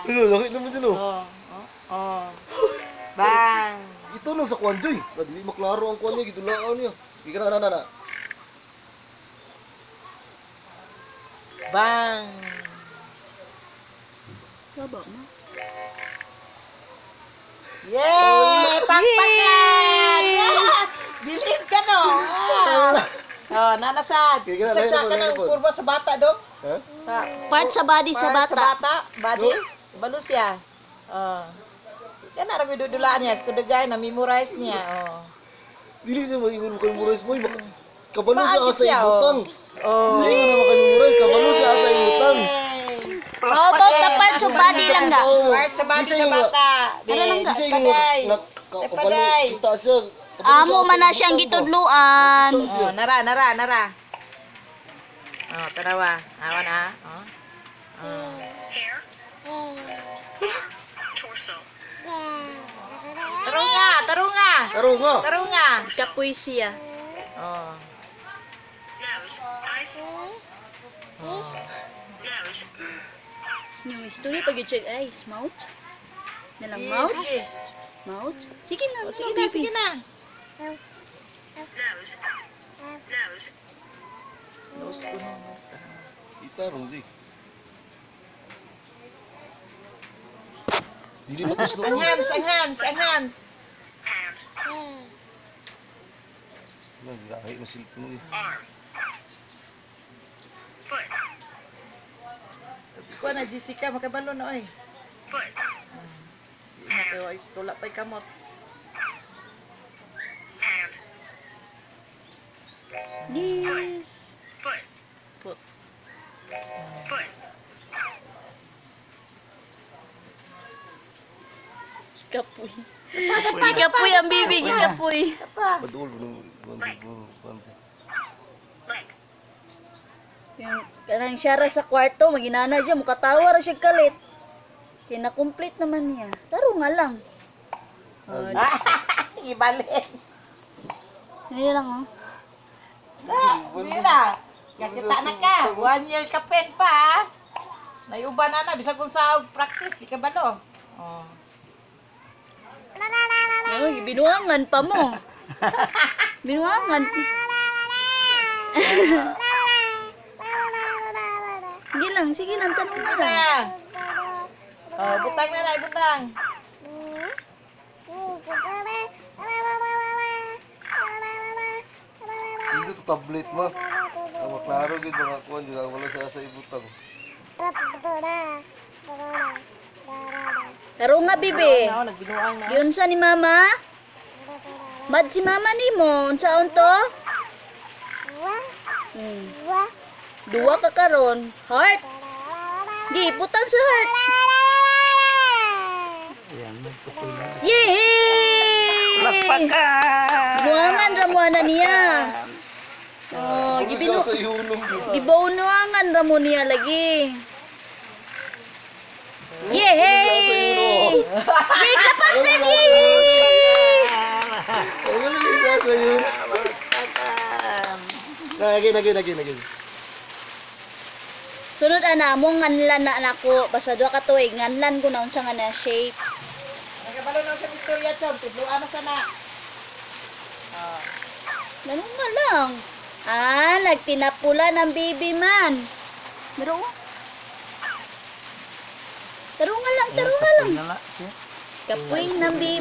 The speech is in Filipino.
Ano, laki naman din oh. Oh. Bang. Ito no sa kwan Joy. Dili maklaro ang kwan niya, gidulaan niya. Di ka na. Bang. Baba mo. Yay! Pakpakan! Believe ka no? Oh, nanasad. Kaya na, Isa ka layo ng po. kurba sa bata, Dok. Ha? Part sa body sa Part bata. Body. Balo siya. Oh. Yan na rin dudulaan niya. Kudagay na memorize niya. Oh. Dili siya maingon makamemorise mo. Kabalo siya Maagis asa siya, ibutang. Oh. Dili mo na makamemorise. Kabalo siya asa ibutang. How about the part sa body lang ga? Part sa body sa bata. Di siya yung Pagay. kabalo. Pagay. Kita siya. Amo man na siyang gitudluan. Oh, nara. Oh, tarawa. Awan na. Oh. Hair, torso, Tarunga. Kapoy siya. Oh. nose, eyes, nose, Yung story pag i-check eyes, mouth. Nalang mouth. Sige. Mouth. Sige na, Oh, sige na. nose, nose, Nose ko na. Kita ron di. Dili matus Ang hands. hand, Naglahi na silpo mo eh. arm, foot, Kuha na, Jessica. Makabalo na, oy. foot, Tulak pa'y kamot. hand, Yes. foot, Foot. foot, Kapoy. Kapoy ang bibi, kapoy. Padul nung leg, Yung kanang siya ra sa kwarto, maginana siya, mukatawa ra siya kalit. Kina-complete naman niya. Taro nga lang. Oh, Ibalik. yun lang oh. Hindi na. Kakita na ka. 1 year ka pen pa, ha? Nayuban na. Bisag kung sa practice, di ka balo. Oh. Ay, binuangan pa mo. Binuangan. Sige lang, tanong mo lang. Oh, butang na, butang. Hindi to tablet ma. Ang maklaro gid mga kuan jud wala sa ibutang. Taro nga, bibi. Oo, nagbinuang na. Yun sa ni mama? Mad si mama ni mo. Unsaon to? Dua ka karon. Heart. Di, putang sa heart. Yay! Buangan ramuana niya. Oh, Ano siya sa ihulong gid. gibunuangan ramo niya lagi. Yay! Yay, kapag sa Ano siya sa ihulong? Nagi. Sunod ana mo nganlan na nako basta duha ka tuig nganlan ko na unsa nga na shape. Nagabalo na siya istorya, Chom. Tudloan na sana. Oh. Ganun nga lang. Nagtinapula ng baby man. Pero taro nga lang. Kapoy ng baby.